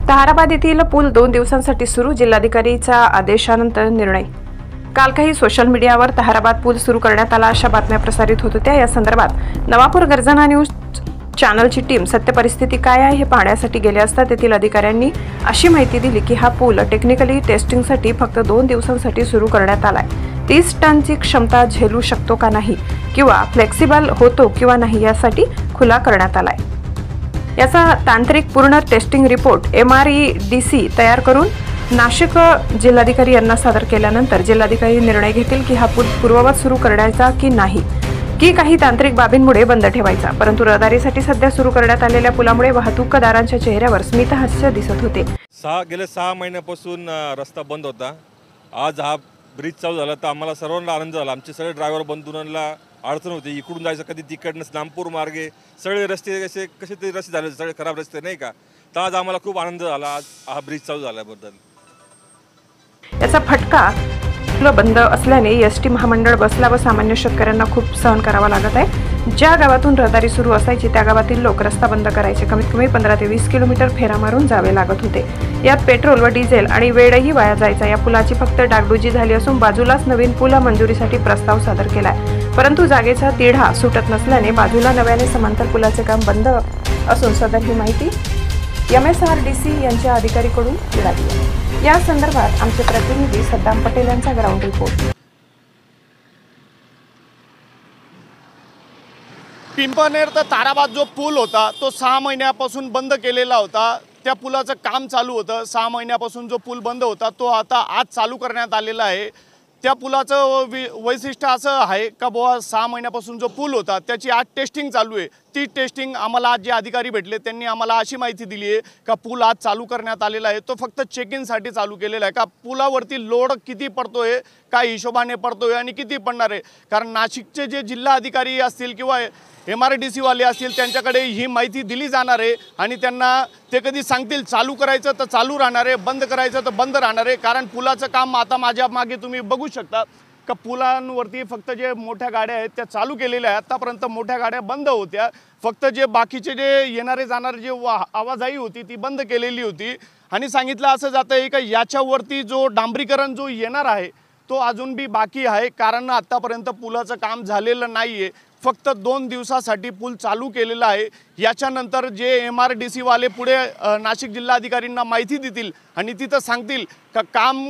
ताहराबाद येथील पूल 2 दिवसांसाठी सुरू, जिल्हाधिकारीचा आदेशानंतर निर्णय। काल काही सोशल मीडियावर ताहराबाद पूल सुरू करण्यात आला अशा बातम्या प्रसारित होत होत्या। या संदर्भात नवापूर गर्जना न्यूज चॅनलची टीम सत्य परिस्थिती काय आहे हे पाहण्यासाठी गेले असता तेथील अधिकाऱ्यांनी अशी माहिती दिली की हा पूल टेक्निकली टेस्टिंगसाठी फक्त 2 दिवसांसाठी सुरू करण्यात आलाय। 30 टनची क्षमता झेलू शकतो का नाही किंवा फ्लेक्सिबल होतो किंवा नाही यासाठी खुला करण्यात आलाय। याचा तांत्रिक पूर्ण टेस्टिंग रिपोर्ट MREDC तयार करून नाशिक जिल्हाधिकारी यांना सादर केल्यानंतर जिल्हाधिकारी निर्णय घेतील की हा पूल पूर्ववत सुरू करायचा की नाही, की काही तांत्रिक बाबींमुळे बंद ठेवायचा। परंतु रहदारीसाठी सध्या सुरू करण्यात आलेल्या पुलामुळे वाहतूकदारांच्या चेहऱ्यावर स्मितहास्य दिसत होते। गेले 6 महिन्यापासून रस्ता बंद होता। आज हा ब्रिज चालू झाला तर आम्हाला सर्वांना आनंद झाला। आमचे सगळे ड्रायव्हर बंधूंना अडचण होती, इकडून जायचं कधी तिकडनं नामपूर मार्गे सगळे रस्ते कसे तरी रस्ते झाले, सगळे खराब रस्ते नाही का। तर आज आम्हाला खूप आनंद झाला आज हा ब्रिज चालू झाल्याबद्दल। याचा फटका बंद असल्याने एसटी महामंडळ बसला व सामान्य शेतकऱ्यांना खूप सहन करावा लागत आहे। ज्या गावातून रहदारी सुरू असायची त्या गावातील लोक रस्ता बंद करायचे कमीत कमी 15 ते 20 किलोमीटर फेरा मारून जावे लागत होते। यात पेट्रोल व डिझेल आणि वेळही वाया जायचा। या पुलाची फक्त डागडुजी झाली असून बाजूलाच नवीन पूल मंजुरीसाठी प्रस्ताव सादर केलाय, परंतु जागेचा तिढा सुटत नसल्याने बाजूला नव्याने समांतर पुलाचे काम बंद असून सदर ही माहिती MSRDC यांच्या अधिकारीकडून मिळाली आहे। या संदर्भात आमचे प्रतिनिधी सद्दाम पटेल यांचा ग्राउंड रिपोर्ट। पिंपळनेर ते ताहराबाद जो पूल होता तो 6 महिन्यापासून बंद केलेला होता। त्या पुलाचं काम चालू होतं। 6 महिन्यापासून जो पूल बंद होता तो आता आज चालू करण्यात आलेला आहे। त्या पुलाचं वैशिष्ट्य असं आहे का बुवा 6 महिन्यापासून जो पूल होता त्याची आज टेस्टिंग चालू आहे। ती टेस्टिंग आम्हाला आज जे अधिकारी भेटले त्यांनी आम्हाला अशी माहिती दिली आहे का पूल आज चालू करण्यात आलेला आहे। तो फक्त चेक इनसाठी चालू केलेला आहे। का पुलावरती लोड किती पडतोय, काय हिशोबाने पडतोय आणि किती पडणार आहे, कारण नाशिकचे जे जिल्हा अधिकारी असतील किंवा MRDC वाले असतील त्यांच्याकडे ही माहिती दिली जाणार आहे आणि त्यांना ते कधी सांगतील चालू करायचं तर चालू राहणार आहे, बंद करायचं तर बंद राहणार आहे। कारण पुलाचं काम आता माझ्या मागे तुम्ही बघू शकता का पुलांवरती फक्त जे मोठ्या गाड्या आहेत त्या चालू केलेल्या आहेत। आतापर्यंत मोठ्या गाड्या बंद होत्या, फक्त जे बाकीचे जे येणारे जाणारे जे आवाजाही होती ती बंद केलेली होती। आणि सांगितलं असं जातं आहे का याच्यावरती जो डांबरीकरण जो येणार आहे तो अजून बी बाकी आहे, कारण आतापर्यंत पुलाचं काम झालेलं नाही आहे। फक्त 2 दिवसासाठी पूल चालू केलेला आहे। याच्यानंतर जे MRDC वाले पुढे नाशिक जिल्हाधिकाऱ्यांना माहिती देतील आणि तिथं सांगतील का काम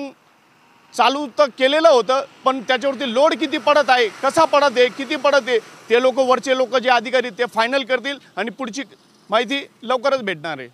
चालू तर केलेलं होतं पण त्याच्यावरती लोड किती पडत आहे, कसा पडत आहे, किती पडत आहे, ते लोक वरचे लोक जे अधिकारी ते फायनल करतील आणि पुढची माहिती लवकरच भेटणार आहे।